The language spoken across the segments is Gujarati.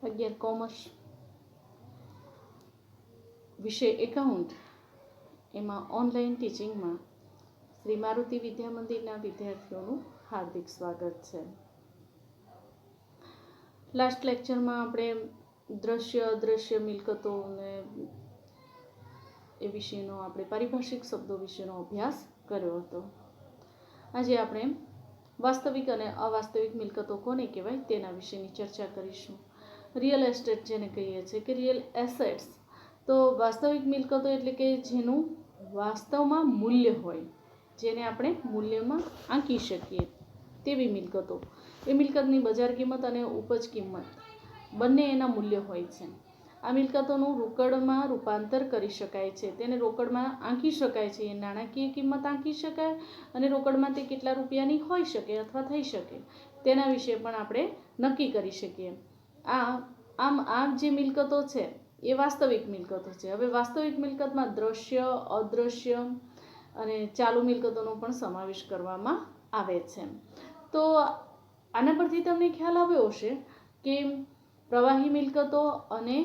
11 કોમર્સ વિષય એકાઉન્ટ એમાં ઓનલાઈન ટીચિંગમાં શ્રી મારુતિ વિદ્યા મંદિરના વિદ્યાર્થીઓનું હાર્દિક સ્વાગત છે. લાસ્ટ લેક્ચરમાં આપણે દ્રશ્ય અદ્રશ્ય મિલકતો અને એ વિશેનો આપણે પારિભાષિક શબ્દો વિશેનો અભ્યાસ કર્યો હતો. આજે આપણે વાસ્તવિક અને અવાસ્તવિક મિલકતો કોને કહેવાય તેના વિશેની ચર્ચા કરીશું. રિયલ એસ્ટેટ જેને કહીએ છીએ કે રિયલ એસેટ્સ, તો વાસ્તવિક મિલકતો એટલે કે જેનું વાસ્તવમાં મૂલ્ય હોય, જેને આપણે મૂલ્યમાં આંકી શકીએ તેવી મિલકતો. એ મિલકતની બજાર કિંમત અને ઉપજ કિંમત બંને એના મૂલ્ય હોય છે. આ મિલકતોનું રોકડમાં રૂપાંતર કરી શકાય છે, તેને રોકડમાં આંકી શકાય છે, એ નાણાકીય કિંમત આંકી શકાય અને રોકડમાં તે કેટલા રૂપિયાની હોઈ શકે અથવા થઈ શકે તેના વિશે પણ આપણે નક્કી કરી શકીએ. આ જે મિલકતો છે એ વાસ્તવિક મિલકતો છે. હવે વાસ્તવિક મિલકતમાં દ્રશ્ય, અદ્રશ્ય અને ચાલુ મિલકતોનો પણ સમાવેશ કરવામાં આવે છે. તો આના પરથી તમને ખ્યાલ આવ્યો હશે કે પ્રવાહી મિલકતો અને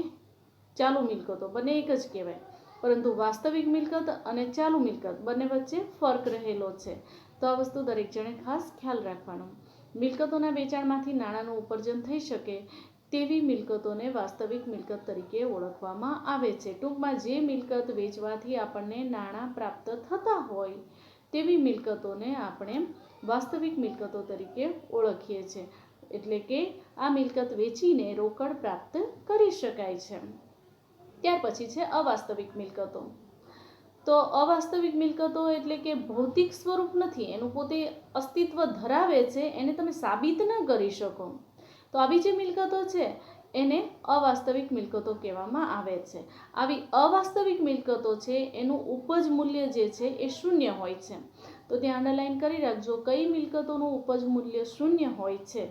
ચાલુ મિલકતો બંને એક જ કહેવાય, પરંતુ વાસ્તવિક મિલકત અને ચાલુ મિલકત બંને વચ્ચે ફરક રહેલો છે. તો આ વસ્તુ દરેક જણે ખાસ ખ્યાલ રાખવાનો. મિલકતોના વેચાણમાંથી નાણાંનું ઉપાર્જન થઈ શકે તેવી મિલકતોને વાસ્તવિક મિલકત તરીકે ઓળખવામાં આવે છે. ટૂંકમાં જે મિલકત વેચવાથી આપણને નાણાં પ્રાપ્ત થતા હોય તેવી મિલકતોને આપણે વાસ્તવિક મિલકતો તરીકે ઓળખીએ છીએ. એટલે કે આ મિલકત વેચીને રોકડ પ્રાપ્ત કરી શકાય છે. ત્યાર પછી છે અવાસ્તવિક મિલકતો. તો અવાસ્તવિક મિલકતો એટલે કે ભૌતિક સ્વરૂપ નથી, એનું પોતે અસ્તિત્વ ધરાવે છે, એને તમે સાબિત ન કરી શકો. તો આવી જે મિલકતો છે એને અવાસ્તવિક મિલકતો કહેવામાં આવે છે. આવી અવાસ્તવિક મિલકતો છે એનું ઉપજ મૂલ્ય જે છે એ શૂન્ય હોય છે. તો ત્યાં અંડરલાઈન કરી રાખજો, કઈ મિલકતોનું ઉપજ મૂલ્ય શૂન્ય હોય છે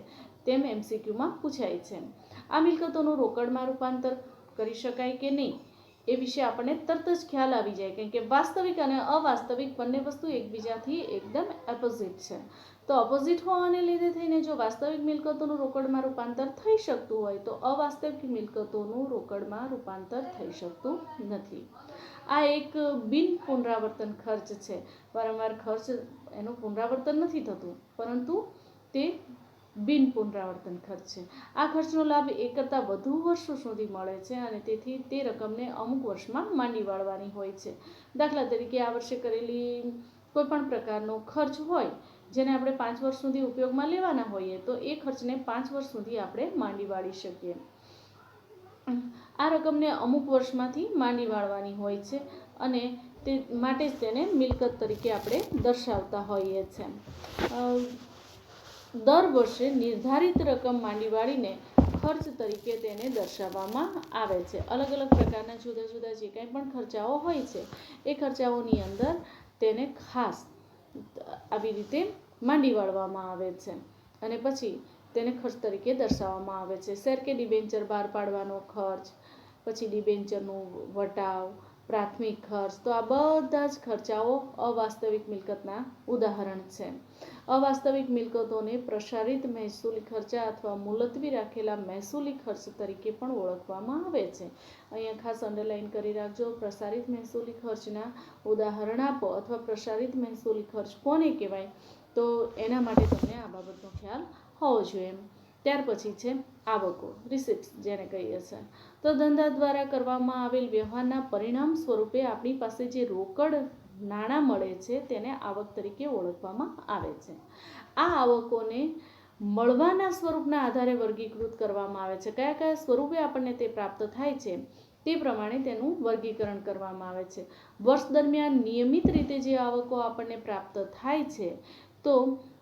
તેમ MCQમાં પૂછાય છે. આ મિલકતોનું રોકડમાં રૂપાંતર કરી શકાય કે નહીં એ વિશે આપણને તરત જ ખ્યાલ આવી જાય, કેમ કે વાસ્તવિક અને અવાસ્તવિક બંને વસ્તુ એકબીજાથી એકદમ ઓપોઝિટ છે. તો ઓપોઝિટ હોવાને લીધે થઈને જો વાસ્તવિક મિલકતોનું રોકડમાં રૂપાંતર થઈ શકતું હોય તો અવાસ્તવિક મિલકતોનું રોકડમાં રૂપાંતર થઈ શકતું નથી. આ એક બિન પુનરાવર્તન ખર્ચ છે. વારંવાર ખર્ચ એનું પુનરાવર્તન નથી થતું, પરંતુ તે બિન પુનરાવર્તન ખર્ચ છે. આ ખર્ચનો લાભ એક કરતાં વધુ વર્ષો સુધી મળે છે અને તેથી તે રકમને અમુક વર્ષમાં માંડી વાળવાની હોય છે. દાખલા તરીકે આ વર્ષે કરેલી કોઈ પણ પ્રકારનો ખર્ચ હોય જેને આપણે 5 વર્ષ સુધી ઉપયોગમાં લેવાના હોઈએ તો એ ખર્ચને 5 વર્ષ સુધી આપણે માંડી વાળી શકીએ. આ રકમને અમુક વર્ષમાંથી માંડી વાળવાની હોય છે અને તે માટે જ તેને મિલકત તરીકે આપણે દર્શાવતા હોઈએ છીએ. દર વર્ષે નિર્ધારિત રકમ માંડી વાળીને ખર્ચ તરીકે તેને દર્શાવવામાં આવે છે. અલગ અલગ પ્રકારના જુદા જુદા જે કંઈ પણ ખર્ચાઓ હોય છે એ ખર્ચાઓની અંદર તેને ખાસ આવી રીતે માંડી વાળવામાં આવે છે અને પછી તેને ખર્ચ તરીકે દર્શાવવામાં આવે છે. શેર કે ડિબેન્ચર બહાર પાડવાનો ખર્ચ, પછી ડિબેન્ચરનું વટાવ, પ્રાથમિક ખર્ચ, તો આ બધા જ ખર્ચાઓ અવાસ્તવિક મિલકતના ઉદાહરણ છે. અવાસ્તવિક મિલકતોને પ્રસારિત મહેસૂલી ખર્ચા અથવા મુલતવી રાખેલા મહેસૂલી ખર્ચ તરીકે પણ ઓળખવામાં આવે છે. અહીંયા ખાસ અંડરલાઈન કરી રાખજો, પ્રસારિત મહેસૂલી ખર્ચના ઉદાહરણ આપો અથવા પ્રસારિત મહેસૂલી ખર્ચ કોને કહેવાય, તો એના માટે તમને આ બાબતનો ખ્યાલ હોવો જોઈએ. ત્યાર પછી છે આવકો, રિસિપ્ટ્સ જેને કહીએ છીએ. તો ધંધા દ્વારા કરવામાં આવેલ વ્યવહારના પરિણામ સ્વરૂપે આપણી પાસે જે રોકડ નાણાં મળે છે તેને આવક તરીકે ઓળખવામાં આવે છે. આ આવકોને મળવાના સ્વરૂપના આધારે વર્ગીકૃત કરવામાં આવે છે. કયા કયા સ્વરૂપે આપણને તે પ્રાપ્ત થાય છે તે પ્રમાણે તેનું વર્ગીકરણ કરવામાં આવે છે. વર્ષ દરમિયાન નિયમિત રીતે જે આવકો આપણને પ્રાપ્ત થાય છે તો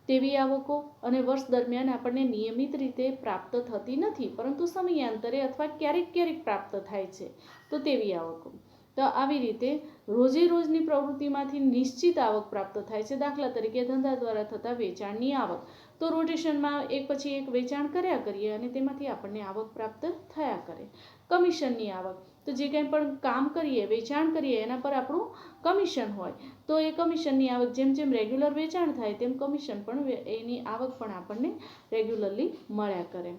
તેવી આવકો, અને વર્ષ દરમિયાન આપણને નિયમિત રીતે પ્રાપ્ત થતી નથી પરંતુ સમયાંતરે અથવા ક્યારેક ક્યારેક પ્રાપ્ત થાય છે તો તેવી આવકો. તો આવી રીતે રોજે રોજની પ્રવૃત્તિમાંથી નિશ્ચિત આવક પ્રાપ્ત થાય છે. દાખલા તરીકે ધંધા દ્વારા થતા વેચાણની આવક, તો રોટેશનમાં એક પછી એક વેચાણ કર્યા કરીએ અને તેમાંથી આપણને આવક પ્રાપ્ત થયા કરે. કમિશનની આવક, તો જે કંઈ પણ કામ કરીએ, વેચાણ કરીએ એના પર આપણું કમિશન હોય તો એ કમિશનની આવક, જેમ જેમ રેગ્યુલર વેચાણ થાય તેમ કમિશન પણ એની આવક પણ આપણને રેગ્યુલરલી મળ્યા કરે.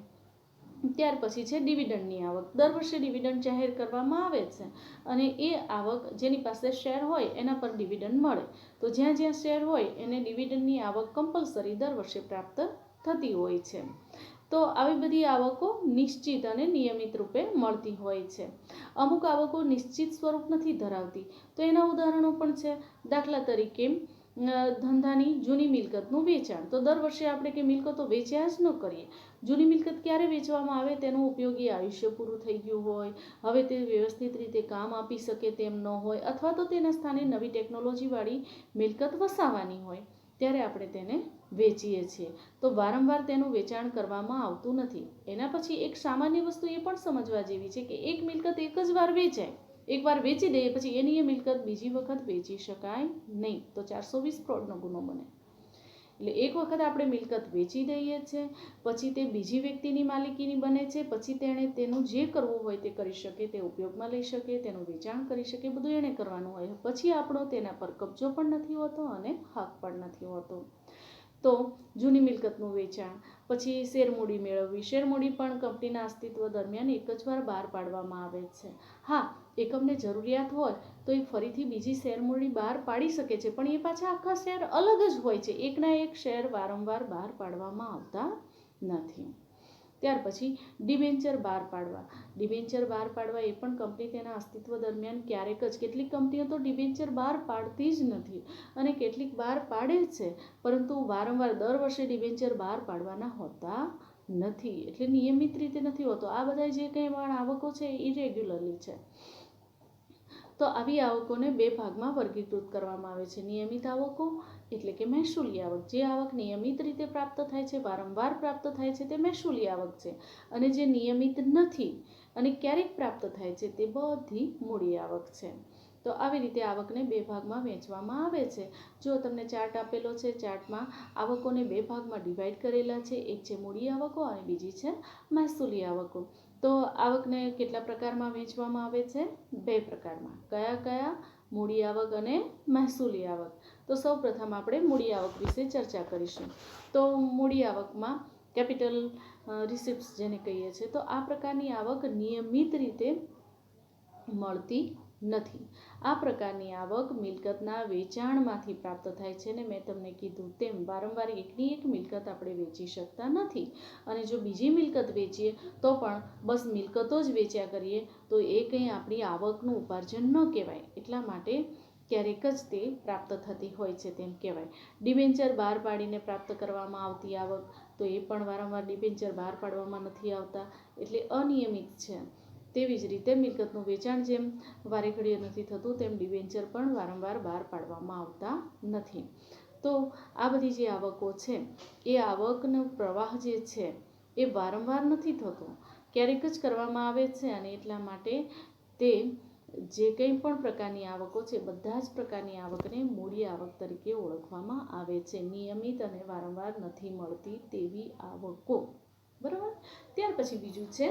ત્યાર પછી છે ડિવિડન્ડની આવક. દર વર્ષે ડિવિડન્ડ જાહેર કરવામાં આવે છે અને એ આવક જેની પાસે શેર હોય એના પર ડિવિડન્ડ મળે. તો જ્યાં જ્યાં શેર હોય એને ડિવિડન્ડની આવક કમ્પલસરી દર વર્ષે પ્રાપ્ત થતી હોય છે. તો આવી બધી આવકો નિશ્ચિત અને નિયમિત રૂપે મળતી હોય છે. અમુક આવકો નિશ્ચિત સ્વરૂપ નથી ધરાવતી. તો એના ઉદાહરણો પણ છે. દાખલા તરીકે ધંધાની જૂની મિલકતનું વેચાણ. તો દર વર્ષે આપણે કે મિલકતો વેચ્યા જ ન કરીએ. જૂની મિલકત ક્યારે વેચવામાં આવે? તેનું ઉપયોગી આયુષ્ય પૂરું થઈ ગયું હોય, હવે તે વ્યવસ્થિત રીતે કામ આપી શકે તેમ ન હોય, અથવા તો તેના સ્થાને નવી ટેકનોલોજીવાળી મિલકત વસાવવાની હોય, ત્યારે આપણે તેને વેચીએ છીએ. તો વારંવાર તેનું વેચાણ કરવામાં આવતું નથી. એના પછી એક સામાન્ય વસ્તુ એ પણ સમજવા જેવી છે કે એક મિલકત એક જ વાર વેચાય. એકવાર વેચી દઈએ પછી એની એ મિલકત બીજી વખત વેચી શકાય નહીં. તો 420 ફ્રોડનો ગુનો બને. એટલે એક વખત આપણે મિલકત વેચી દઈએ છીએ, પછી તે બીજી વ્યક્તિની માલિકીની બને છે, પછી તેણે તેનું જે કરવું હોય તે કરી શકે, તે ઉપયોગમાં લઈ શકે, તેનું વેચાણ કરી શકે, બધું એણે કરવાનું હોય. પછી આપણો તેના પર કબજો પણ નથી હોતો અને હક પણ નથી હોતો. તો જૂની મિલકતનું વેચાણ. પછી શેરમૂડી મેળવવી. શેરમૂડી પણ કંપનીના અસ્તિત્વ દરમિયાન એક જ વાર બહાર પાડવામાં આવે છે. હા, એકમને જરૂરિયાત હોય તો એ ફરીથી બીજી શેરમૂડી બહાર પાડી શકે છે, પણ એ પાછા આખા શેર અલગ જ હોય છે. એકના એક શેર વારંવાર બહાર પાડવામાં આવતા નથી. ત્યાર પછી ડિબેન્ચર બહાર પાડવા. ડિબેન્ચર બહાર પાડવા એ પણ કંપની તેના અસ્તિત્વ દરમિયાન ક્યારેક જ, કેટલીક કંપનીઓ તો ડિબેન્ચર બહાર પાડતી જ નથી અને કેટલીક બહાર પાડે છે, પરંતુ વારંવાર દર વર્ષે ડિબેન્ચર બહાર પાડવાના હોતા નથી, એટલે નિયમિત રીતે નથી હોતો. આ બધા જે કંઈ પણ આવકો છે એ ઇરેગ્યુલરલી છે. તો આવી આવકોને બે ભાગમાં વર્ગીકૃત કરવામાં આવે છે. નિયમિત આવકો એટલે કે મહેસૂલી આવક. જે આવક નિયમિત રીતે પ્રાપ્ત થાય છે, વારંવાર પ્રાપ્ત થાય છે, તે મહેસૂલી આવક છે. અને જે નિયમિત નથી અને ક્યારેક પ્રાપ્ત થાય છે તે બધી મૂડી આવક છે. તો આવી રીતે આવકને બે ભાગમાં વહેંચવામાં આવે છે. જો તમને ચાર્ટ આપેલો છે, ચાર્ટમાં આવકોને બે ભાગમાં ડિવાઈડ કરેલા છે. એક છે મૂડી આવકો અને બીજી છે મહેસૂલી આવકો. તો આવકને કેટલા પ્રકારમાં વહેંચવામાં આવે છે? બે પ્રકારમાં. કયા કયા? મૂડી આવક અને મહેસૂલી આવક. તો સૌ પ્રથમ આપણે મૂડી આવક વિશે ચર્ચા કરીશું. તો મૂડી આવકમાં કેપિટલ રિસિપ્ટ્સ જેને કહીએ છીએ, તો આ પ્રકારની આવક નિયમિત રીતે મળતી નથી. આ પ્રકારની આવક મિલકતના વેચાણમાંથી પ્રાપ્ત થાય છે. ને મેં તમને કીધું તેમ વારંવાર એકની એક મિલકત આપણે વેચી શકતા નથી. અને જો બીજી મિલકત વેચીએ તો પણ બસ મિલકતો જ વેચ્યા કરીએ તો એ કંઈ આપણી આવકનું ઉપાર્જન ન કહેવાય. એટલા માટે ક્યારેક જ તે પ્રાપ્ત થતી હોય છે તેમ કહેવાય. ડિબેન્ચર બહાર પાડીને પ્રાપ્ત કરવામાં આવતી આવક, તો એ પણ વારંવાર ડિબેન્ચર બહાર પાડવામાં નથી આવતા, એટલે અનિયમિત છે. તેવી જ રીતે મિલકતનું વેચાણ જેમ વારે ઘડીએ નથી થતું, તેમ ડિબેન્ચર પણ વારંવાર બહાર પાડવામાં આવતા નથી. તો આ બધી જે આવકો છે એ આવકનો પ્રવાહ જે છે એ વારંવાર નથી થતો, ક્યારેક જ કરવામાં આવે છે. અને એટલા માટે તે જે કંઈ પણ પ્રકારની આવકો છે, બધા જ પ્રકારની આવકને મૂડી આવક તરીકે ઓળખવામાં આવે છે. નિયમિત અને વારંવાર નથી મળતી તેવી આવકો. બરાબર. ત્યાર પછી બીજું છે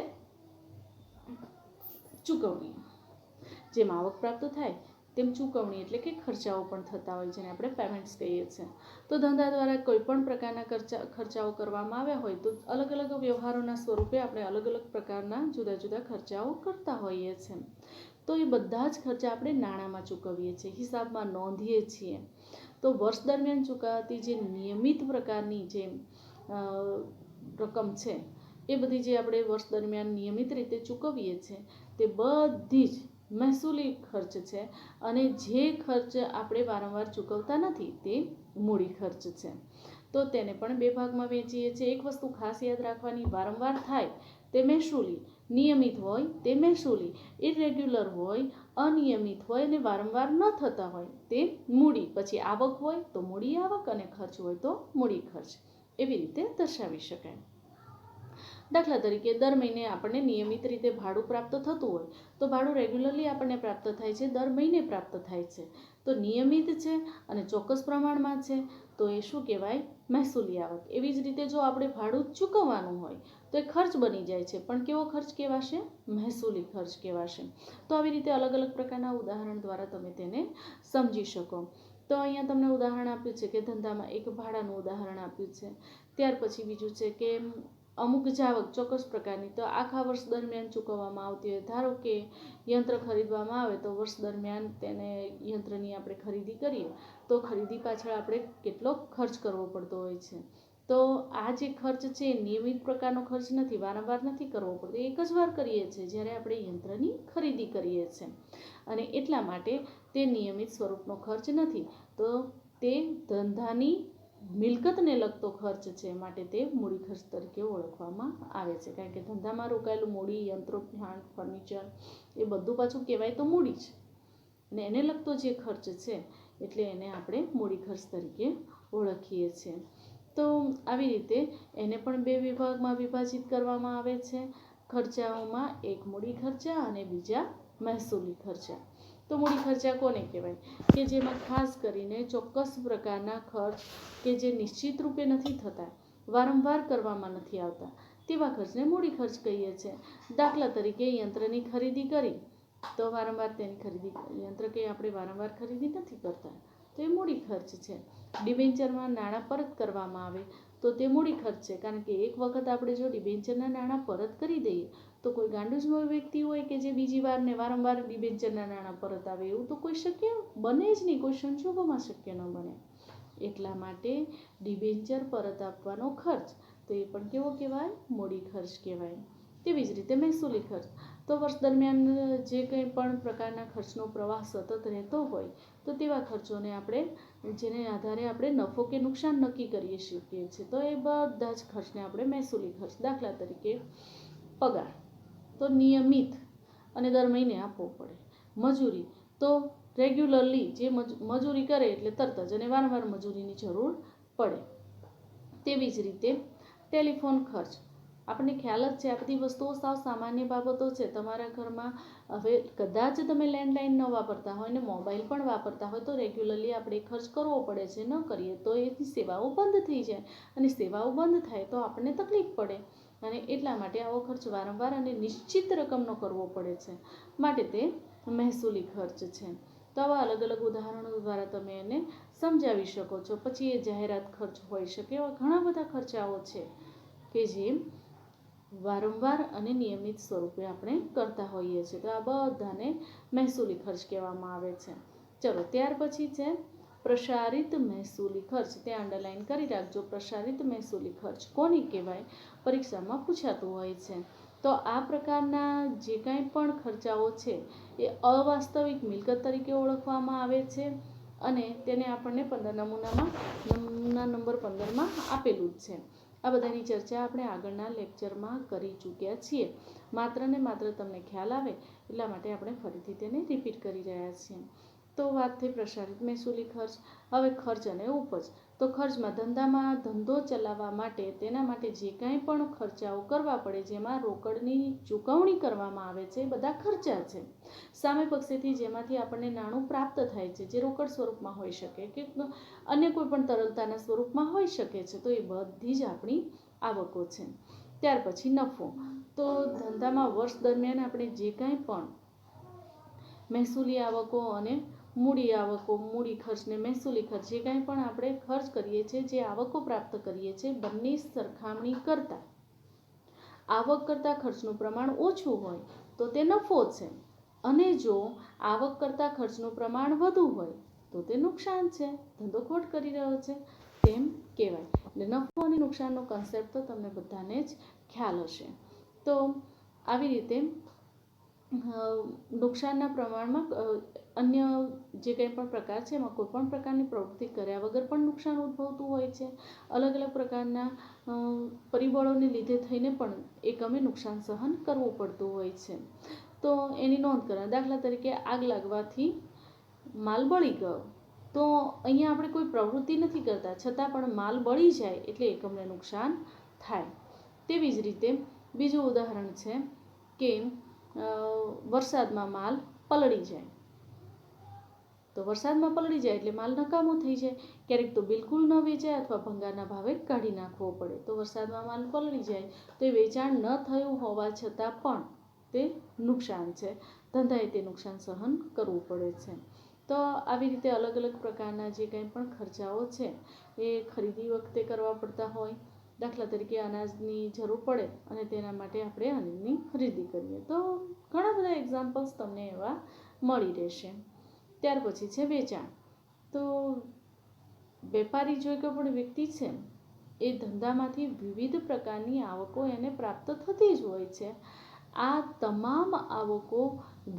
ચૂકવણી. જેમ આવક પ્રાપ્ત થાય તેમ ચૂકવણી એટલે કે ખર્ચાઓ પણ થતા હોય, જેને આપણે પેમેન્ટ્સ કહીએ છીએ. તો ધંધા દ્વારા કોઈ પણ પ્રકારના ખર્ચાઓ કરવામાં આવ્યા હોય તો અલગ અલગ વ્યવહારોના સ્વરૂપે આપણે અલગ અલગ પ્રકારના જુદા જુદા ખર્ચાઓ કરતા હોઈએ છીએ. તો એ બધા જ ખર્ચા આપણે નાણાંમાં ચૂકવીએ છીએ, હિસાબમાં નોંધીએ છીએ. તો વર્ષ દરમિયાન ચૂકવાતી જે નિયમિત પ્રકારની જે રકમ છે એ બધી જે આપણે વર્ષ દરમિયાન નિયમિત રીતે ચૂકવીએ છીએ તે બધી જ મહેસૂલી ખર્ચ છે. અને જે ખર્ચ આપણે વારંવાર ચૂકવતા નથી તે મૂડી ખર્ચ છે. તો તેને પણ બે ભાગમાં વહેંચીએ છીએ. એક વસ્તુ ખાસ યાદ રાખવાની, વારંવાર થાય તે મહેસૂલી, નિયમિત હોય તે મહેસૂલી, ઇરેગ્યુલર હોય, અનિયમિત હોય અને વારંવાર ન થતા હોય તે મૂડી. પછી આવક હોય તો મૂડી આવક અને ખર્ચ હોય તો મૂડી ખર્ચ. એવી રીતે દર્શાવી શકાય. દાખલા તરીકે દર મહિને આપણને નિયમિત રીતે ભાડું પ્રાપ્ત થતું હોય તો ભાડું રેગ્યુલરલી આપણને પ્રાપ્ત થાય છે, દર મહિને પ્રાપ્ત થાય છે. તો નિયમિત છે અને ચોક્કસ પ્રમાણમાં છે તો એ શું કહેવાય? મહેસૂલી આવક. એવી જ રીતે જો આપણે ભાડું ચૂકવવાનું હોય તો એ ખર્ચ બની જાય છે, પણ કેવો ખર્ચ કહેવાશે? મહેસૂલી ખર્ચ કહેવાશે. તો આવી રીતે અલગ અલગ પ્રકારના ઉદાહરણ દ્વારા તમે તેને સમજી શકો. તો અહીંયા તમને ઉદાહરણ આપ્યું છે કે ધંધામાં એક ભાડાનું ઉદાહરણ આપ્યું છે. ત્યાર પછી બીજું છે કે અમુક જાવક ચોક્કસ પ્રકારની તો આખા વર્ષ દરમિયાન ચૂકવવામાં આવતી હોય. ધારો કે યંત્ર ખરીદવામાં આવે તો વર્ષ દરમિયાન તેને યંત્રની આપણે ખરીદી કરીએ તો ખરીદી પાછળ આપણે કેટલો ખર્ચ કરવો પડતો હોય છે. તો આ જે ખર્ચ છે એ નિયમિત પ્રકારનો ખર્ચ નથી, વારંવાર નથી કરવો પડતો, એક જ વાર કરીએ છીએ જ્યારે આપણે યંત્રની ખરીદી કરીએ છીએ, અને એટલા માટે તે નિયમિત સ્વરૂપનો ખર્ચ નથી. તો તે ધંધાની મિલકતને લગતો ખર્ચ છે, માટે તે મૂડી ખર્ચ તરીકે ઓળખવામાં આવે છે. કારણ કે ધંધામાં રોકાયેલું મૂડી, યંત્રો, પ્લાન્ટ, ફર્નિચર એ બધું પાછું કહેવાય તો મૂડી છે, અને એને લગતો જે ખર્ચ છે એટલે એને આપણે મૂડી ખર્ચ તરીકે ઓળખીએ છીએ. તો આવી રીતે એને પણ બે વિભાગમાં વિભાજિત કરવામાં આવે છે ખર્ચાઓમાં, એક મૂડી ખર્ચા અને બીજા મહેસૂલી ખર્ચા. તો મૂડી ખર્ચા કોને કહેવાય કે જેમાં ખાસ કરીને ચોક્કસ પ્રકારના ખર્ચ કે જે નિશ્ચિત રૂપે નથી થતા, વારંવાર કરવામાં નથી આવતા, તેવા ખર્ચને મૂડી ખર્ચ કહીએ છીએ. દાખલા તરીકે યંત્રની ખરીદી કરી તો વારંવાર તેની ખરીદી, યંત્ર કે આપણે વારંવાર ખરીદી નથી કરતા તો એ મૂડી ખર્ચ છે. ડિબેન્ચરમાં નાણાં પરત કરવામાં આવે તો તે મૂડી ખર્ચ છે, કારણ કે એક વખત આપણે જો ડિબેન્ચરના નાણાં પરત કરી દઈએ તો કોઈ ગાંડું જ વ્યક્તિ હોય કે જે બીજી વાર ને વારંવાર ડિબેન્ચરના નાણાં પરત આવે, એવું તો કોઈ શક્ય બને જ નહીં, કોઈ સંજોગોમાં શક્ય ન બને. એટલા માટે ડિબેન્ચર પરત આપવાનો ખર્ચ તો એ પણ કેવો કહેવાય? મૂડી ખર્ચ કહેવાય. તેવી જ રીતે મહેસૂલી ખર્ચ તો વર્ષ દરમિયાન જે કંઈ પણ પ્રકારના ખર્ચનો પ્રવાહ સતત રહેતો હોય તો તેવા ખર્ચોને આપણે, જેને આધારે આપણે નફો કે નુકસાન નક્કી કરી શકીએ છીએ, તો એ બધા જ ખર્ચને આપણે મહેસૂલી ખર્ચ. દાખલા તરીકે પગાર તો નિયમિત અને દર મહિને આપવો પડે. મજૂરી તો રેગ્યુલરલી જે મજૂરી કરે એટલે તરત જ અને વારંવાર મજૂરીની જરૂર પડે. તેવી જ રીતે ટેલિફોન ખર્ચ, આપણને ખ્યાલ જ છે આ બધી વસ્તુઓ સાવ સામાન્ય બાબતો છે. તમારા ઘરમાં હવે કદાચ તમે લેન્ડલાઇન ન વાપરતા હોય ને મોબાઈલ પણ વાપરતા હોય તો રેગ્યુલરલી આપણે ખર્ચ કરવો પડે છે. ન કરીએ તો એની સેવાઓ બંધ થઈ જાય, અને સેવાઓ બંધ થાય તો આપણને તકલીફ પડે, અને એટલા માટે આવો ખર્ચ વારંવાર અને નિશ્ચિત રકમનો કરવો પડે છે, માટે તે મહેસૂલી ખર્ચ છે. તો આવા અલગ અલગ ઉદાહરણો દ્વારા તમે એને સમજાવી શકો છો. પછી એ જાહેરાત ખર્ચ હોઈ શકે, એવા ઘણા બધા ખર્ચાઓ છે કે જે વારંવાર અને નિયમિત સ્વરૂપે આપણે કરતા હોઈએ છીએ. તો આ બધાને મહેસૂલી ખર્ચ કહેવામાં આવે છે. ચલો, ત્યાર પછી છે પ્રસારિત મહેસૂલી ખર્ચ. ત્યાં અંડરલાઇન કરી રાખજો. પ્રસારિત મહેસૂલી ખર્ચ કોને કહેવાય? પરીક્ષામાં પૂછાતું હોય છે. તો આ પ્રકારના જે કાંઈ પણ ખર્ચાઓ છે એ અવાસ્તવિક મિલકત તરીકે ઓળખવામાં આવે છે, અને તેને આપણને 15 નમૂના નંબર 15માં આપેલું જ છે. આ બધાની ચર્ચા આપણે આગળના લેક્ચરમાં કરી ચૂક્યા છીએ. માત્ર ને માત્ર તમને ખ્યાલ આવે એટલા માટે આપણે ફરીથી તેને રિપીટ કરી રહ્યા છીએ. તો વાત થઈ પ્રસારિત મહેસૂલી ખર્ચ. હવે ખર્ચ અને ઉપજ. તો ખર્ચમાં ધંધામાં ધંધો ચલાવવા માટે તેના માટે જે કાંઈ પણ ખર્ચાઓ કરવા પડે, જેમાં રોકડની ચૂકવણી કરવામાં આવે છે, એ બધા ખર્ચા છે. સામે પક્ષેથી જેમાંથી આપણને નાણું પ્રાપ્ત થાય છે, જે રોકડ સ્વરૂપમાં હોઈ શકે કે અન્ય કોઈ પણ તરલતાના સ્વરૂપમાં હોઈ શકે છે, તો એ બધી જ આપણી આવકો છે. ત્યાર પછી નફો. તો ધંધામાં વર્ષ દરમિયાન આપણે જે કાંઈ પણ મહેસૂલી આવકો અને મૂડી આવકો, મૂડી ખર્ચને મહેસૂલી ખર્ચ, જે કાંઈ પણ આપણે ખર્ચ કરીએ છીએ, જે આવકો પ્રાપ્ત કરીએ છીએ, બંને સરખામણી કરતાં આવક કરતાં ખર્ચનું પ્રમાણ ઓછું હોય તો તે નફો છે, અને જો આવક કરતાં ખર્ચનું પ્રમાણ વધુ હોય તો તે નુકસાન છે, ધંધો ખોટ કરી રહ્યો છે તેમ કહેવાય. એટલે નફો અને નુકસાનનો કન્સેપ્ટ તો તમને બધાને જ ખ્યાલ હશે. તો આવી રીતે નુકસાનના પ્રમાણમાં અન્ય જે કંઈ પણ પ્રકાર છે એમાં કોઈ પણ પ્રકારની પ્રવૃત્તિ કર્યા વગર પણ નુકસાન ઉદ્ભવતું હોય છે. અલગ અલગ પ્રકારના પરિબળોને લીધે થઈને પણ એકમે નુકસાન સહન કરવું પડતું હોય છે. તો એની નોંધ કરવાની. દાખલા તરીકે આગ લાગવાથી માલ બળી ગયો, તો અહીંયા આપણે કોઈ પ્રવૃત્તિ નથી કરતા છતાં પણ માલ બળી જાય એટલે એકમને નુકસાન થાય. તેવી જ રીતે બીજું ઉદાહરણ છે કે વરસાદમાં માલ પલળી જાય. તો વરસાદમાં પલળી જાય એટલે માલ નકામો થઈ જાય. ક્યારેક તો બિલકુલ ન વેચાય અથવા ભંગારના ભાવે કાઢી નાખવો પડે. તો વરસાદમાં માલ પલળી જાય તો એ વેચાણ ન થયું હોવા છતાં પણ તે નુકસાન છે, ધંધાએ તે નુકસાન સહન કરવું પડે છે. તો આવી રીતે અલગ અલગ પ્રકારના જે કંઈ પણ ખર્ચાઓ છે એ ખરીદી વખતે કરવા પડતા હોય. દાખલા તરીકે અનાજની જરૂર પડે અને તેના માટે આપણે અનાજની ખરીદી કરીએ. તો ઘણા બધા એક્ઝામ્પલ્સ તમને એવા મળી રહેશે. ત્યાર પછી છે વેચાણ. તો વેપારી જો કોઈ પણ વ્યક્તિ છે એ ધંધામાંથી વિવિધ પ્રકારની આવકો એને પ્રાપ્ત થતી જ હોય છે. આ તમામ આવકો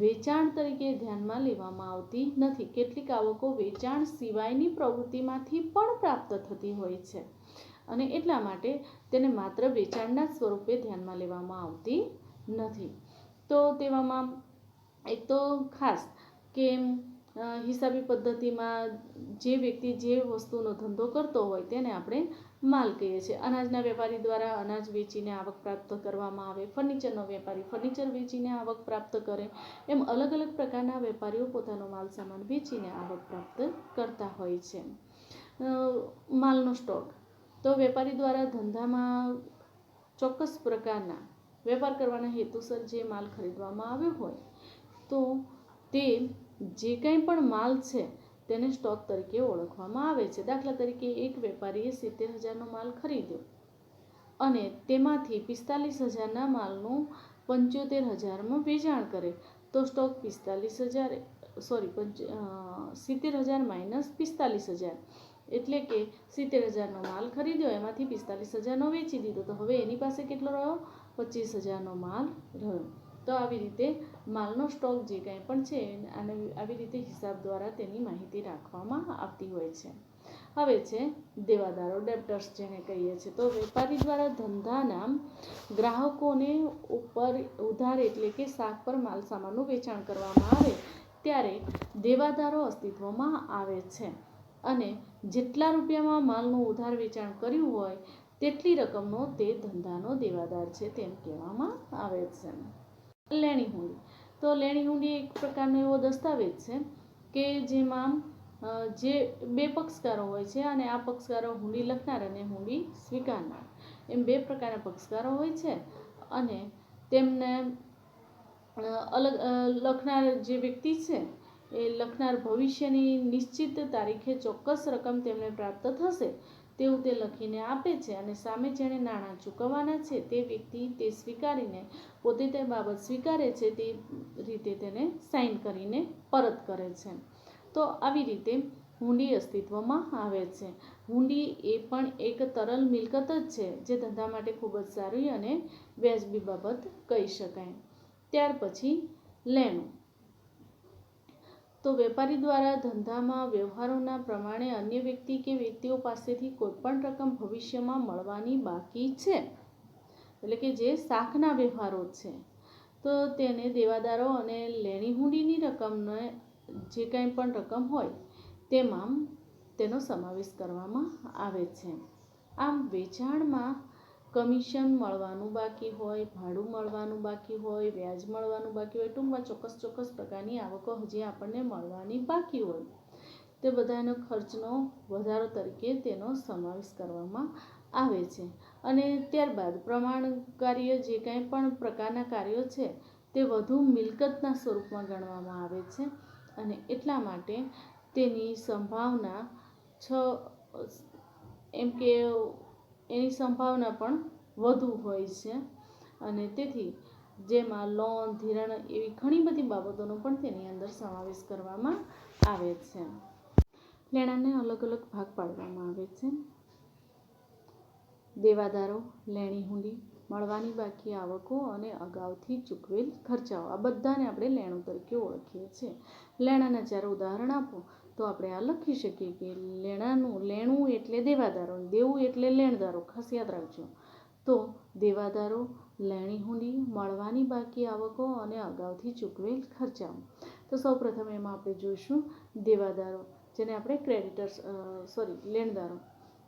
વેચાણ તરીકે ધ્યાનમાં લેવામાં આવતી નથી. કેટલીક આવકો વેચાણ સિવાયની પ્રવૃત્તિમાંથી પણ પ્રાપ્ત થતી હોય છે અને એટલા માટે તેને માત્ર વેચાણના સ્વરૂપે ધ્યાનમાં લેવામાં આવતી નથી. તો તેવામાં એક તો ખાસ કે હિસાબી પદ્ધતિમાં જે વ્યક્તિ જે વસ્તુનો ધંધો કરતો હોય તેને આપણે માલ કહીએ છીએ. અનાજના વેપારી દ્વારા અનાજ વેચીને આવક પ્રાપ્ત કરવામાં આવે, ફર્નિચરનો વેપારી ફર્નિચર વેચીને આવક પ્રાપ્ત કરે, એમ અલગ અલગ પ્રકારના વેપારીઓ પોતાનો માલ સામાન વેચીને આવક પ્રાપ્ત કરતા હોય છે. માલનો સ્ટોક. તો વેપારી દ્વારા ધંધામાં ચોક્કસ પ્રકારના વેપાર કરવાના હેતુસર જે માલ ખરીદવામાં આવ્યો હોય તો તે જે કંઈ પણ માલ છે તેને સ્ટોક તરીકે ઓળખવામાં આવે છે. દાખલા તરીકે એક વેપારીએ 70,000નો માલ ખરીદ્યો અને તેમાંથી 45,000ના માલનું 75,000માં વેચાણ કરે તો સ્ટોક 70,000 માઇનસ 45,000 એટલે કે 70,000નો માલ ખરીદ્યો, એમાંથી 45,000નો વેચી દીધો, તો હવે એની પાસે કેટલો રહ્યો? 25,000નો માલ રહ્યો. તો આવી રીતે માલનો સ્ટોક જે કંઈ પણ છે અને આવી રીતે હિસાબ દ્વારા તેની માહિતી રાખવામાં આવતી હોય છે. હવે છે દેવાદારો, ડેબ્ટર્સ જેને કહીએ છીએ. તો વેપારી દ્વારા ધંધાના ગ્રાહકોને ઉપર ઉધાર એટલે કે શાક પર માલ સામાનનું વેચાણ કરવામાં આવે ત્યારે દેવાદારો અસ્તિત્વમાં આવે છે અને જેટલા રૂપિયામાં માલનું ઉધાર વેચાણ કર્યું હોય તેટલી રકમનો તે ધંધાનો દેવાદાર છે તેમ કહેવામાં આવે છે. લેણી હુંડી. તો લેણી હુંડી એક પ્રકારનો એવો દસ્તાવેજ છે કે જેમાં જે બે પક્ષકારો હોય છે અને આ પક્ષકારો હુંડી લખનાર અને હુંડી સ્વીકારનાર એમ બે પ્રકારના પક્ષકારો હોય છે અને તેમને અલગ લખનાર જે વ્યક્તિ છે એ લખનાર ભવિષ્યની નિશ્ચિત તારીખે ચોક્કસ રકમ તેમને પ્રાપ્ત થશે તેવું તે લખીને આપે છે અને સામે જેણે નાણાં ચૂકવવાના છે તે વ્યક્તિ તે સ્વીકારીને પોતે તે બાબત સ્વીકારે છે તે રીતે તેને સાઇન કરીને પરત કરે છે. તો આવી રીતે હુંડી અસ્તિત્વમાં આવે છે. હુંડી એ પણ એક તરલ મિલકત જ છે જે ધંધા માટે ખૂબ જ સારી અને વ્યાજબી બાબત કહી શકાય. ત્યાર પછી લેણું. તો વેપારી દ્વારા ધંધામાં વ્યવહારોના પ્રમાણે અન્ય વ્યક્તિ કે વ્યક્તિઓ પાસેથી કોઈપણ રકમ ભવિષ્યમાં મળવાની બાકી છે એટલે કે જે શાખના વ્યવહારો છે તો તેને દેવાદારો અને લેણી હુંડીની રકમને જે કંઈ પણ રકમ હોય તેમાં તેનો સમાવેશ કરવામાં આવે છે. આમ વેચાણમાં કમિશન મળવાનું બાકી હોય, ભાડું મળવાનું બાકી હોય, વ્યાજ મળવાનું બાકી હોય, ટૂંકમાં ચોક્કસ પ્રકારની આવકો હજી આપણને મળવાની બાકી હોય તે બધાનો ખર્ચનો વધારો તરીકે તેનો સમાવેશ કરવામાં આવે છે. અને ત્યારબાદ પ્રમાણ કાર્ય જે કંઈ પણ પ્રકારના કાર્યો છે તે વધુ મિલકતના સ્વરૂપમાં ગણવામાં આવે છે અને એટલા માટે તેની સંભાવના એમ કે એની સંભાવના પણ વધુ હોય છે અને તેથી જેમાં લોન, ધિરાણ એવી ઘણી બધી બાબતોનો પણ તેની અંદર સમાવેશ કરવામાં આવે છે. લેણાને અલગ અલગ ભાગ પાડવામાં આવે છે. દેવાદારો, લેણી હુંડી, મળવાની બાકી આવકો અને અગાઉથી ચૂકવેલ ખર્ચાઓ, આ બધાને આપણે લેણું તરીકે ઓળખીએ છીએ. લેણાના 4 ઉદાહરણ આપો તો આપણે આ લખી શકીએ કે લેણું એટલે દેવાદારો, દેવું એટલે લેણદારો. ખાસ યાદ રાખજો. તો દેવાદારો, લેણી હુંડી, મળવાની બાકી આવકો અને અગાઉથી ચૂકવેલ ખર્ચાઓ. તો સૌપ્રથમ એમાં આપણે જોઈશું દેવાદારો જેને આપણે લેણદારો.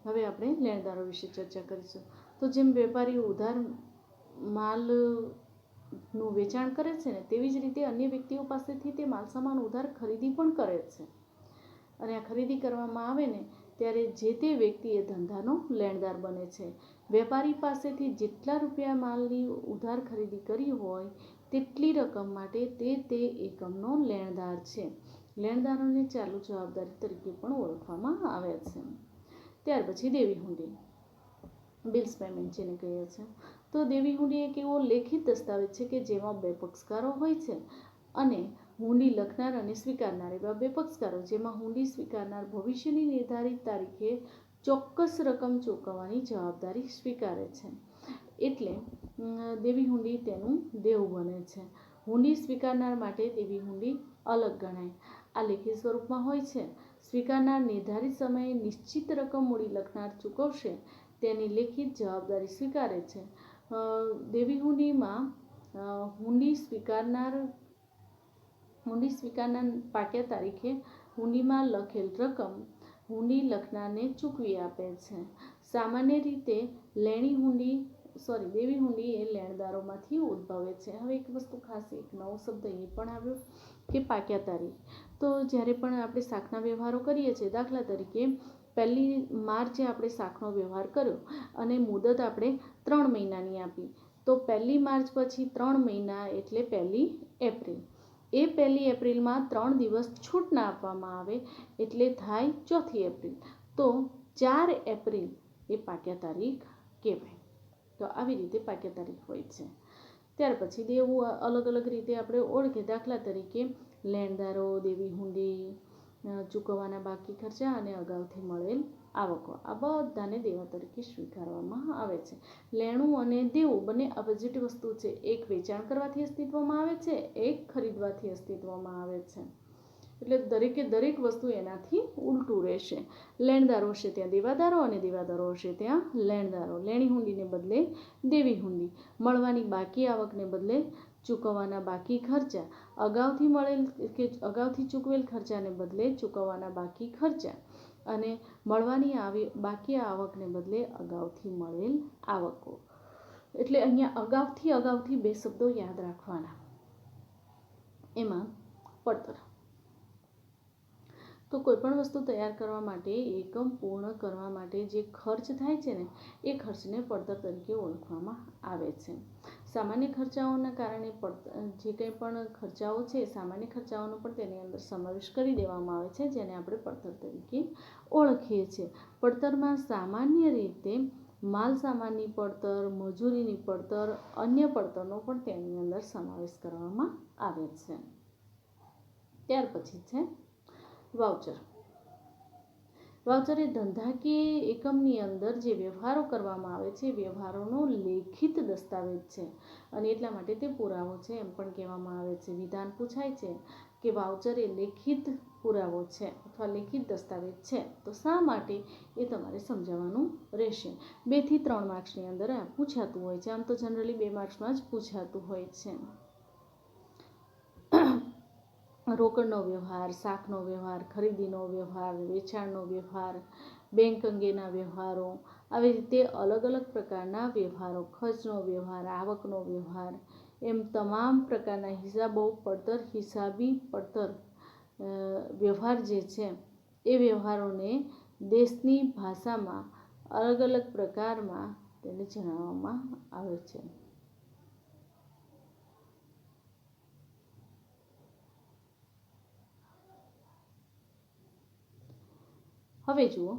હવે આપણે લેણદારો વિશે ચર્ચા કરીશું. તો જેમ વેપારી ઉધાર માલનું વેચાણ કરે છે ને તેવી જ રીતે અન્ય વ્યક્તિઓ પાસેથી તે માલસામાન ઉધાર ખરીદી પણ કરે છે અને આ ખરીદી કરવામાં આવે ને ત્યારે જે તે વ્યક્તિ એ ધંધાનો લેણદાર બને છે. વેપારી પાસેથી જેટલા રૂપિયા માલની ઉધાર ખરીદી કરી હોય તેટલી રકમ માટે તે એકમનો લેણદાર છે. લેણદારોને ચાલુ જવાબદારી તરીકે પણ ઓળખવામાં આવે છે. ત્યાર પછી દેવી હુંડી. બિલ્સ પેમેન્ટ જેને કહીએ છીએ. તો દેવી હુંડી એક એવો લેખિત દસ્તાવેજ છે કે જેમાં બે પક્ષકારો હોય છે અને હુંડી લખનાર અને સ્વીકારનાર એવા બે પક્ષકારો, જેમાં હુંડી સ્વીકારનાર ભવિષ્યની નિર્ધારિત તારીખે ચોક્કસ રકમ ચૂકવવાની જવાબદારી સ્વીકારે છે. એટલે દેવી હુંડી તેનું દેવું બને છે. હુંડી સ્વીકારનાર માટે દેવી હુંડી અલગ ગણાય. આ લેખિત સ્વરૂપમાં હોય છે. સ્વીકારનાર નિર્ધારિત સમયે નિશ્ચિત રકમ મૂડી લખનાર ચૂકવશે તેની લેખિત જવાબદારી સ્વીકારે છે. દેવી હુંડીમાં હુંડી સ્વીકારનાર પાક્યા તારીખે હુંડીમાં લખેલ રકમ હુંડી લખનારને ચૂકવી આપે છે. સામાન્ય રીતે દેવી હુંડી એ લેણદારોમાંથી ઉદ્ભવે છે. હવે એક વસ્તુ ખાસ, એક નવો શબ્દ એ પણ આવ્યો કે પાક્યા તારીખ. તો જ્યારે પણ આપણે શાકના વ્યવહારો કરીએ છીએ, દાખલા તરીકે 1 માર્ચે આપણે શાકનો વ્યવહાર કર્યો અને મુદત આપણે 3 મહિનાની આપી, તો 1 માર્ચ પછી 3 મહિના એટલે 1 એપ્રિલ. એ 1 એપ્રિલમાં 3 દિવસ છૂટના આપવામાં આવે એટલે થાય 4 એપ્રિલ. તો 4 એપ્રિલ એ પાક્યા તારીખ કહેવાય. તો આવી રીતે પાક્યા તારીખ હોય છે. ત્યાર પછી દેવું અલગ અલગ રીતે આપણે ઓળખીએ. દાખલા તરીકે લેણદારો, દેવી હુંડી, ચૂકવવાના બાકી ખર્ચા અને અગાઉથી મળેલ આવકો, આ બધાને દેવા તરીકે સ્વીકારવામાં આવે છે. લેણું અને દેવું બંને અપોઝિટ વસ્તુ છે. એક વેચાણ કરવાથી અસ્તિત્વમાં આવે છે, એક ખરીદવાથી અસ્તિત્વમાં આવે છે. એટલે દરેકે દરેક વસ્તુ એનાથી ઉલટું રહેશે. લેણદારો હશે ત્યાં દેવાદારો અને દેવાદારો હશે ત્યાં લેણદારો. લેણી હુંડીને બદલે દેવી હુંડી. મળવાની બાકી આવકને બદલે ચૂકવવાના બાકી ખર્ચા. અગાઉથી ચૂકવેલ ખર્ચાને બદલે ચૂકવવાના બાકી ખર્ચા. અને મળવાની બાકી આવકને બદલે અગાઉથી મળેલ આવકો. એટલે અહીંયા અગાઉથી બે શબ્દો યાદ રાખવાના. એમાં પડતર. તો કોઈ પણ વસ્તુ તૈયાર કરવા માટે, એકમ પૂર્ણ કરવા માટે જે ખર્ચ થાય છે ને, એ ખર્ચને પડતર તરીકે ઓળખવામાં આવે છે. સામાન્ય ખર્ચાઓના કારણે જે કંઈ પણ ખર્ચાઓ છે, સામાન્ય ખર્ચાઓનો પણ તેની અંદર સમાવેશ કરી દેવામાં આવે છે, જેને આપણે પડતર તરીકે ઓળખીએ છીએ. પડતરમાં સામાન્ય રીતે માલ સામાનની પડતર, મજૂરીની પડતર, અન્ય પડતરનો પણ તેની અંદર સમાવેશ કરવામાં આવે છે. ત્યાર પછી છે વાઉચર. વાઉચર એ ધંધાકીય એકમની અંદર જે વ્યવહારો કરવામાં આવે છે, વ્યવહારોનો લેખિત દસ્તાવેજ છે અને એટલા માટે તે પુરાવો છે એમ પણ કહેવામાં આવે છે. વિધાન પૂછાય છે કે વાઉચર એ લેખિત પુરાવો છે અથવા લેખિત દસ્તાવેજ છે, તો શા માટે એ તમારે સમજાવવાનું રહેશે. 2 થી 3 માર્ક્સની અંદર આ પૂછાતું હોય છે. આમ તો જનરલી 2 માર્ક્સમાં જ પૂછાતું હોય છે. રોકડનો વ્યવહાર, શાકનો વ્યવહાર, ખરીદીનો વ્યવહાર, વેચાણનો વ્યવહાર, બેંક અંગેના વ્યવહારો, આવી રીતે અલગ અલગ પ્રકારના વ્યવહારો, ખર્ચનો વ્યવહાર, આવકનો વ્યવહાર, એમ તમામ પ્રકારના હિસાબો, પડતર, હિસાબી પડતર વ્યવહાર જે છે એ વ્યવહારોને દેશની ભાષામાં અલગ અલગ પ્રકારમાં તેને જણાવવામાં આવે છે. હવે જુઓ,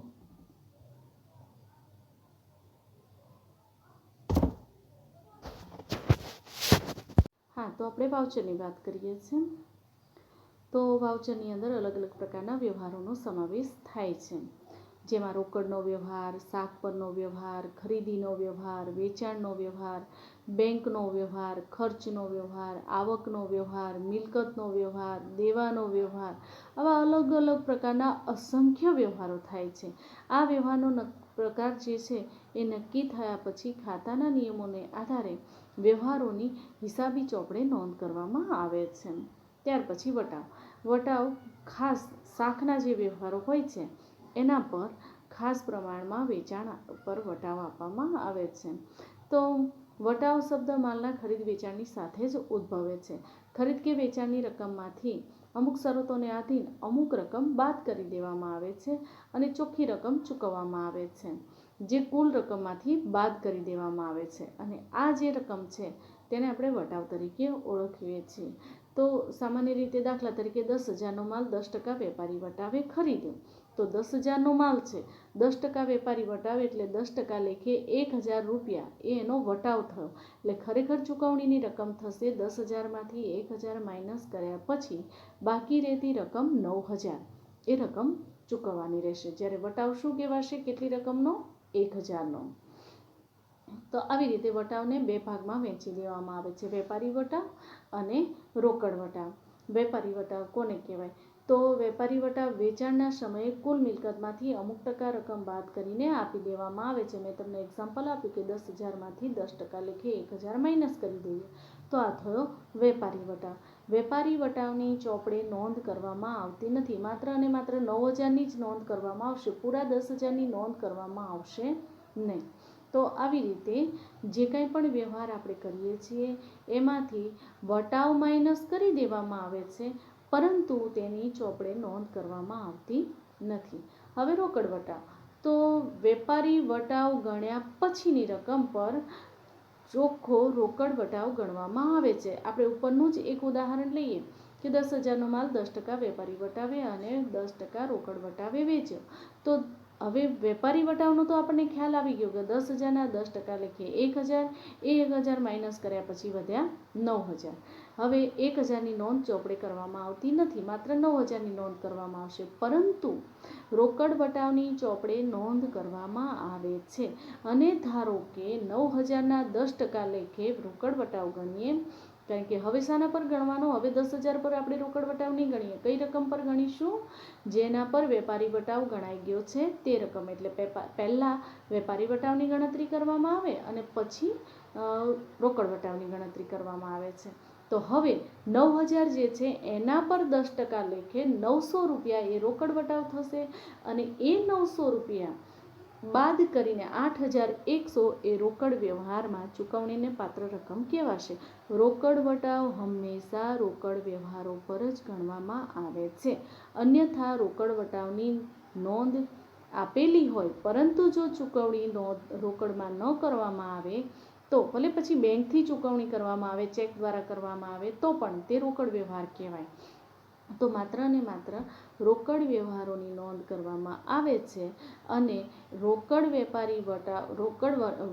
તો આપણે વાઉચરની વાત કરીએ છીએ. તો વાઉચરની અંદર અલગ અલગ પ્રકારના વ્યવહારોનો સમાવેશ થાય છે, જેમાં રોકડનો વ્યવહાર, શાક પરનો વ્યવહાર, ખરીદીનો વ્યવહાર, વેચાણનો વ્યવહાર, બેંકનો વ્યવહાર, ખર્ચનો વ્યવહાર, આવકનો વ્યવહાર, મિલકતનો વ્યવહાર, દેવાનો વ્યવહાર, આવા અલગ અલગ પ્રકારના અસંખ્ય વ્યવહારો થાય છે. આ વ્યવહારનો પ્રકાર જે છે એ નક્કી થયા પછી ખાતાના નિયમોને આધારે વ્યવહારોની હિસાબી ચોપડે નોંધ કરવામાં આવે છે. ત્યાર પછી વટાવ ખાસ શાકના જે વ્યવહારો હોય છે એના પર ખાસ પ્રમાણમાં વેચાણ પર વટાવ આપવામાં આવે છે. તો વટાવ શબ્દ માલના ખરીદ વેચાણની સાથે જ ઉદ્ભવે છે. ખરીદ કે વેચાણની રકમમાંથી અમુક શરતોને આધીન અમુક રકમ બાદ કરી દેવામાં આવે છે અને ચોખ્ખી રકમ ચૂકવવામાં આવે છે, જે કુલ રકમમાંથી બાદ કરી દેવામાં આવે છે. અને આ જે રકમ છે તેને આપણે વટાવ તરીકે ઓળખીએ છીએ. તો સામાન્ય રીતે દાખલા તરીકે 10,000નો માલ 10% વેપારી વટાવે ખરીદ્યો, તો 10,000નો માલ છે, 10% વેપારી વટાવ એટલે 10% લેખે 1,000 રૂપિયા એ એનો વટાવ થયો. એટલે ખરેખર ચૂકવણીની રકમ થશે 10,000માંથી 1,000 માઇનસ કર્યા પછી બાકી રહેતી રકમ 9,000 એ રકમ ચૂકવવાની રહેશે. જ્યારે વટાવ શું કહેવાશે? કેટલી રકમનો? 1,000નો. તો આવી રીતે વટાવને બે ભાગમાં વહેંચી દેવામાં આવે છે, વેપારી વટાવ અને રોકડ વટાવ. વેપારી વટાવ કોને કહેવાય? તો વેપારી વટાવ વેચાણના સમયે કુલ મિલકતમાંથી અમુક ટકા રકમ બાદ કરીને આપી દેવામાં આવે છે. મેં તમને એક્ઝામ્પલ આપ્યું કે 10,000માંથી 10% લેખે 1,000 માઇનસ કરી દઈએ, તો આ થયો વેપારી વટાવ. વેપારી વટાવની ચોપડે નોંધ કરવામાં આવતી નથી, માત્ર અને માત્ર 9,000ની જ નોંધ કરવામાં આવશે, પૂરા 10,000ની નોંધ કરવામાં આવશે નહીં. તો આવી રીતે જે કંઈ પણ વ્યવહાર આપણે કરીએ છીએ એમાંથી વટાવ માઇનસ કરી દેવામાં આવે છે, પરંતુ તેની ચોપડે નોંધ કરવામાં આવતી નથી. હવે રોકડ વટાવ. તો વેપારી વટાવ ગણ્યા પછીની રકમ પર ચોખ્ખો રોકડ વટાવ ગણવામાં આવે છે. આપણે ઉપરનું જ એક ઉદાહરણ લઈએ કે 10,000નો માલ 10% વેપારી વટાવે અને 10% રોકડ વટાવે વેચ્યો. તો હવે વેપારી વટાવનો તો આપણને ખ્યાલ આવી ગયો કે 10,000ના 10% લેખે 1,000, એ 1,000 માઇનસ કર્યા પછી વધ્યા 9,000. હવે 1,000ની નોંધ ચોપડે કરવામાં આવતી નથી, માત્ર 9,000ની નોંધ કરવામાં આવશે, પરંતુ રોકડ વટાવની ચોપડે નોંધ કરવામાં આવે છે. અને ધારો કે 9,000ના 10% લેખે રોકડ વટાવ ગણીએ, કારણ કે હવે શાના પર ગણવાનો? હવે 10,000 પર આપણે રોકડ વટાવ નહીં ગણીએ. કઈ રકમ પર ગણીશું? જેના પર વેપારી વટાવ ગણાઈ ગયો છે તે રકમ. એટલે પહેલાં વેપારી વટાવની ગણતરી કરવામાં આવે અને પછી રોકડ વટાવની ગણતરી કરવામાં આવે છે. તો હવે 9,000 જે છે એના પર 10% લેખે 900 રૂપિયા એ રોકડ વટાવ થશે, અને એ 900 રૂપિયા બાદ કરીને 8,100 એ રોકડ વ્યવહારમાં ચૂકવણીને પાત્ર રકમ કહેવાશે. રોકડ વટાવ હંમેશા રોકડ વ્યવહારો પર જ ગણવામાં આવે છે. અન્યથા રોકડ વટાવની નોંધ આપેલી હોય પરંતુ જો ચૂકવણી નોંધ રોકડમાં ન કરવામાં આવે, તો ભલે પછી બેંકથી ચૂકવણી કરવામાં આવે, ચેક દ્વારા કરવામાં આવે, તો પણ તે રોકડ વ્યવહાર કહેવાય. તો માત્ર ને માત્ર રોકડ વ્યવહારોની નોંધ કરવામાં આવે છે, અને રોકડ વેપારી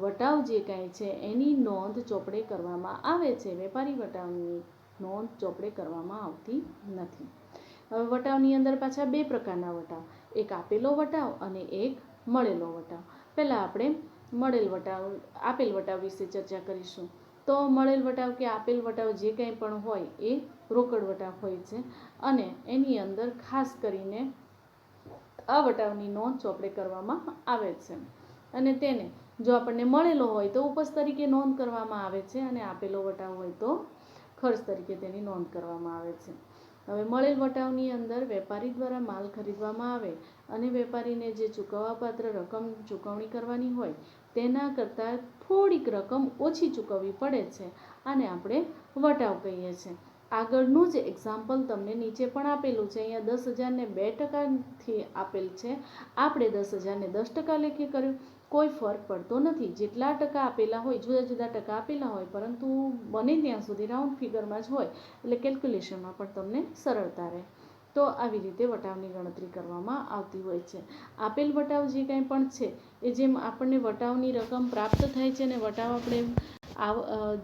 વટાવ જે કાંઈ છે એની નોંધ ચોપડે કરવામાં આવે છે. વેપારી વટાવની નોંધ ચોપડે કરવામાં આવતી નથી. હવે વટાવની અંદર પાછા બે પ્રકારના વટાવ, એક આપેલો વટાવ અને એક મળેલો વટાવ. પહેલાં આપણે આપેલ વટાવ વિશે ચર્ચા કરીશું. તો મળેલ વટાવ કે આપેલ વટાવ જે કંઈ પણ હોય એ રોકડ વટાવ હોય છે, અને એની અંદર ખાસ કરીને આ વટાવની નોંધ ચોપડે કરવામાં આવે છે. અને તેને જો આપણને મળેલો હોય તો ઉપજ તરીકે નોંધ કરવામાં આવે છે, અને આપેલો વટાવ હોય તો ખર્ચ તરીકે તેની નોંધ કરવામાં આવે છે. હવે મળેલ વટાવની અંદર વેપારી દ્વારા માલ ખરીદવામાં આવે અને વેપારીને જે ચૂકવવાપાત્ર રકમ ચૂકવણી કરવાની હોય તેના કરતાં થોડીક રકમ ઓછી ચૂકવવી પડે છે, આને આપણે વટાવ કહીએ છીએ. આગળનું જ એક્ઝામ્પલ તમને નીચે પણ આપેલું છે. અહીંયા 10,000ને 2%થી આપેલ છે, આપણે 10,000ને 10% લેખે કર્યું. કોઈ ફરક પડતો નથી, જેટલા ટકા આપેલા હોય, જુદા જુદા ટકા આપેલા હોય, પરંતુ બને ત્યાં સુધી રાઉન્ડ ફિગરમાં જ હોય, એટલે કેલ્ક્યુલેશનમાં પણ તમને સરળતા રહે. તો આવી રીતે વટાવની ગણતરી કરવામાં આવતી હોય છે. આપેલ વટાવ જે કાંઈ પણ છે એ જેમ આપણને વટાવની રકમ પ્રાપ્ત થાય છે અને વટાવ આપણે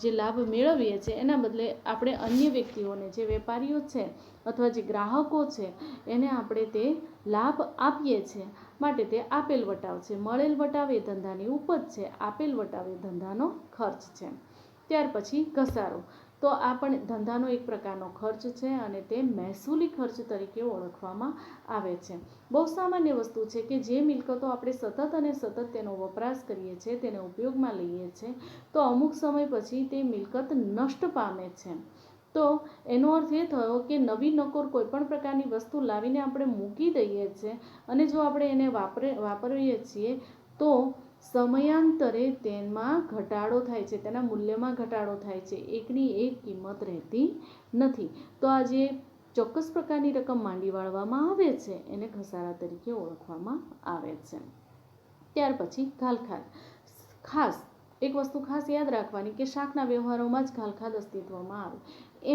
જે લાભ મેળવીએ છીએ એના બદલે આપણે અન્ય વ્યક્તિઓને, જે વેપારીઓ છે અથવા જે ગ્રાહકો છે, એને આપણે તે લાભ આપીએ છીએ, માટે તે આપેલ વટાવ છે. મળેલ વટાવ એ ધંધાની ઉપજ છે, આપેલ વટાવ એ ધંધાનો ખર્ચ છે. ત્યાર પછી ઘસારો. તો આ પણ ધંધાનો એક પ્રકારનો ખર્ચ છે, અને તે મહેસૂલી ખર્ચ તરીકે ઓળખવામાં આવે છે. બહુ સામાન્ય વસ્તુ છે કે જે મિલકતો આપણે સતત અને સતત તેનો વપરાશ કરીએ છીએ, તેને ઉપયોગમાં લઈએ છીએ, તો અમુક સમય પછી તે મિલકત નષ્ટ પામે છે. તો એનો અર્થ એ થયો કે નવી નકોર કોઈપણ પ્રકારની વસ્તુ લાવીને આપણે મૂકી દઈએ છીએ, અને જો આપણે એને વાપરીએ છીએ તો સમયાંતરે તેમાં ઘટાડો થાય છે, તેના મૂલ્યમાં ઘટાડો થાય છે, એકની એક કિંમત રહેતી નથી. તો આ જે ચોક્કસ પ્રકારની રકમ માંડી વાળવામાં આવે છે એને ઘસારા તરીકે ઓળખવામાં આવે છે. ત્યાર પછી ખાસ એક વસ્તુ ખાસ યાદ રાખવાની કે શાકના વ્યવહારોમાં જ ઘાલખાદ અસ્તિત્વમાં આવે.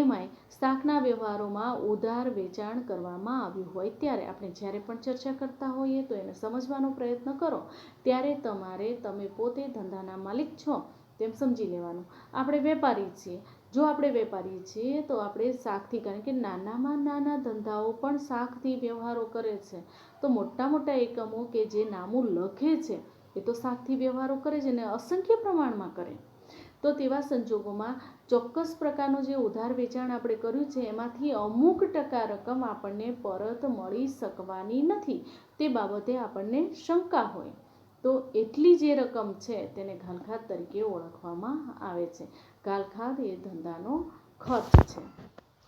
એમાંય શાકના વ્યવહારોમાં ઉધાર વેચાણ કરવામાં આવ્યું હોય ત્યારે આપણે જ્યારે પણ ચર્ચા કરતા હોઈએ તો એને સમજવાનો પ્રયત્ન કરો. ત્યારે તમે પોતે ધંધાના માલિક છો તેમ સમજી લેવાનું. આપણે વેપારી છીએ. જો આપણે વેપારી છીએ તો આપણે શાકથી, કારણ કે નાનામાં નાના ધંધાઓ પણ શાકથી વ્યવહારો કરે છે. તો મોટા મોટા એકમો કે જે નામું લખે છે એ તો શાકથી વ્યવહારો કરે છે ને અસંખ્ય પ્રમાણમાં કરે. તો તેવા સંજોગોમાં ચોક્કસ પ્રકારનું જે ઉધાર વેચાણ આપણે કર્યું છે એમાંથી અમુક ટકા રકમ આપણને પરત મળી શકવાની નથી. તે બાબતે આપણને શંકા હોય તો એટલી જે રકમ છે તેને ઘાલખાદ તરીકે ઓળખવામાં આવે છે. ઘાલખાદ એ ધંધાનો ખર્ચ છે.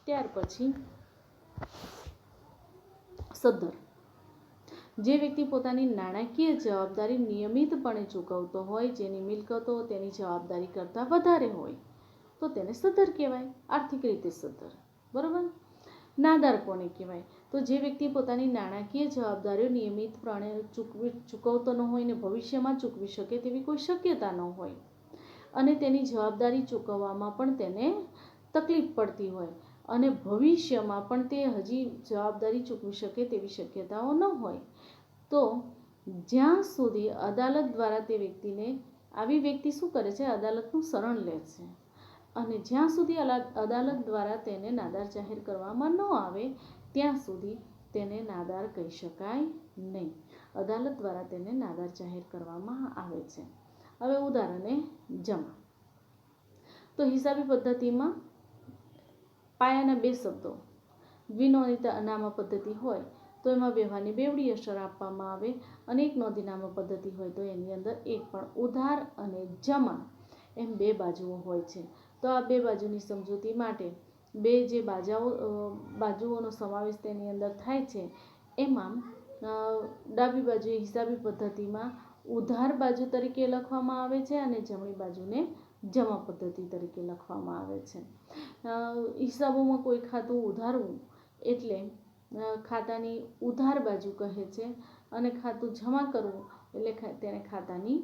ત્યાર પછી સદ્ધર. જે વ્યક્તિ પોતાની નાણાકીય જવાબદારી નિયમિતપણે ચૂકવતો હોય, જેની મિલકતો તેની જવાબદારી કરતાં વધારે હોય તો તેને સદ્ધર કહેવાય. આર્થિક રીતે સદ્ધર. બરાબર. નાદાર કોને કહેવાય? તો જે વ્યક્તિ પોતાની નાણાકીય જવાબદારીઓ નિયમિતપણે ચૂકવતો ન હોય ને ભવિષ્યમાં ચૂકવી શકે તેવી કોઈ શક્યતા ન હોય અને તેની જવાબદારી ચૂકવવામાં પણ તેને તકલીફ પડતી હોય અને ભવિષ્યમાં પણ તે હજી જવાબદારી ચૂકવી શકે તેવી શક્યતાઓ ન હોય તો જ્યાં સુધી અદાલત દ્વારા તે વ્યક્તિને, આવી વ્યક્તિ શું કરે છે? અદાલતનું શરણ લે છે અને જ્યાં સુધી અદાલત દ્વારા તેને નાદાર જાહેર કરવામાં ન આવે ત્યાં સુધી તેને નાદાર કહી શકાય નહીં. અદાલત દ્વારા તેને નાદાર જાહેર કરવામાં આવે છે. હવે ઉધાર અને જમા. તો હિસાબી પદ્ધતિમાં પાયાના બે શબ્દો દ્વિનોંધિત અનામા પદ્ધતિ હોય તો એમાં વ્યવહારની બેવડી અસર આપવામાં આવે અને એક નોંધીનામા પદ્ધતિ હોય તો એની અંદર એક પણ ઉધાર અને જમા એમ બે બાજુઓ હોય છે. તો આ બે બાજુની સમજૂતી માટે બે જે બાજુઓનો સમાવેશ તેની અંદર થાય છે. એમાં ડાબી બાજુએ હિસાબી પદ્ધતિમાં ઉધાર બાજુ તરીકે લખવામાં આવે છે અને જમણી બાજુને જમા પદ્ધતિ તરીકે લખવામાં આવે છે. હિસાબોમાં કોઈ ખાતું ઉધારવું એટલે ખાતાની ઉધાર બાજુ કહે છે અને ખાતું જમા કરવું એટલે તેને ખાતાની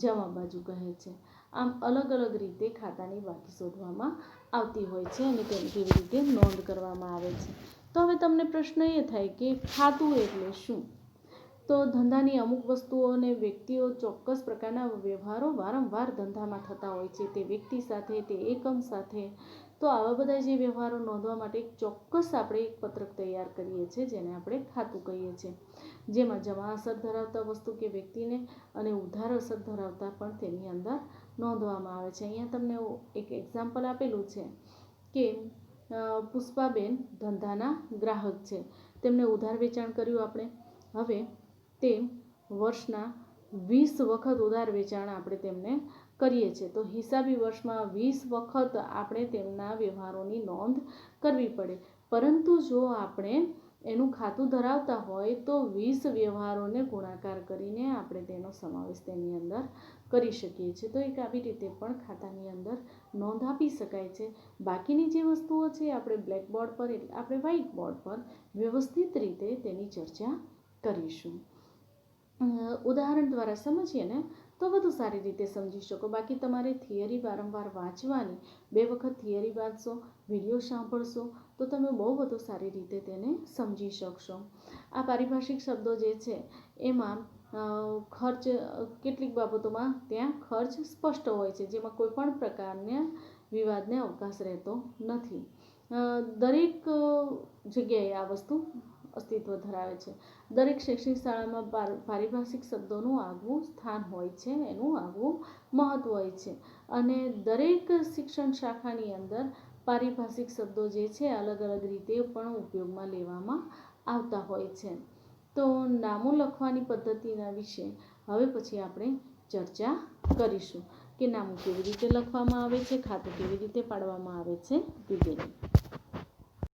જમા બાજુ કહે છે. આમ અલગ અલગ રીતે ખાતાની બાકી શોધવામાં આવતી હોય છે અને તેની કેવી રીતે નોંધ કરવામાં આવે છે. તો હવે તમને પ્રશ્ન એ થાય કે ખાતું એટલે શું? તો ધંધાની અમુક વસ્તુઓ અને વ્યક્તિઓ ચોક્કસ પ્રકારના વ્યવહારો વારંવાર ધંધામાં થતા હોય છે તે વ્યક્તિ સાથે, તે એકમ સાથે. તો આવા બધા જે વ્યવહારો નોંધવા માટે ચોક્કસ આપણે એક પત્રક તૈયાર કરીએ છીએ જેને આપણે ખાતું કહીએ છીએ. જેમાં જમા અસર ધરાવતા વસ્તુ કે વ્યક્તિને અને ઉધાર અસર ધરાવતા પણ તેની અંદર નોંધવામાં આવે છે. અહીંયા તમને એક એક્ઝામ્પલ આપેલું છે કે પુષ્પાબેન ધંધાના ગ્રાહક છે. તેમને ઉધાર વેચાણ કર્યું આપણે. હવે તે વર્ષના 20 વખત ઉધાર વેચાણ આપણે તેમને કરીએ છીએ. તો હિસાબી વર્ષમાં 20 વખત આપણે તેમના વ્યવહારોની નોંધ કરવી પડે. પરંતુ જો આપણે એનું ખાતું ધરાવતા હોય તો 20 વ્યવહારોને ગુણાકાર કરીને આપણે તેનો સમાવેશ તેની અંદર કરી શકીએ છીએ. તો એક આવી રીતે પણ ખાતાની અંદર નોંધ આપી શકાય છે. બાકીની જે વસ્તુઓ છે આપણે બ્લેકબોર્ડ પર, એટલે આપણે વ્હાઇટ બોર્ડ પર વ્યવસ્થિત રીતે તેની ચર્ચા કરીશું. ઉદાહરણ દ્વારા સમજીએ ને તો વધુ સારી રીતે સમજી શકો. બાકી તમારે થિયરી વારંવાર વાંચવાની. 2 વખત થિયરી વાંચશો, વિડીયો સાંભળશો તો તમે બહુ વધુ સારી રીતે તેને સમજી શકશો. આ પારિભાષિક શબ્દો જે છે એમાં ખર્ચ, કેટલીક બાબતોમાં ત્યાં ખર્ચ સ્પષ્ટ હોય છે જેમાં કોઈ પણ પ્રકારના વિવાદને અવકાશ રહેતો નથી. દરેક જગ્યાએ આ વસ્તુ અસ્તિત્વ ધરાવે છે. દરેક શૈક્ષણિક શાળામાં પારિભાષિક શબ્દોનું આગવું સ્થાન હોય છે, એનું આગવું મહત્ત્વ હોય છે અને દરેક શિક્ષણ શાખાની અંદર પારિભાષિક શબ્દો જે છે અલગ અલગ રીતે પણ ઉપયોગમાં લેવામાં આવતા હોય છે. તો નામું લખવાની પદ્ધતિના વિશે હવે પછી આપણે ચર્ચા કરીશું કે નામું કેવી રીતે લખવામાં આવે છે, ખાતું કેવી રીતે પાડવામાં આવે છે વગેરે.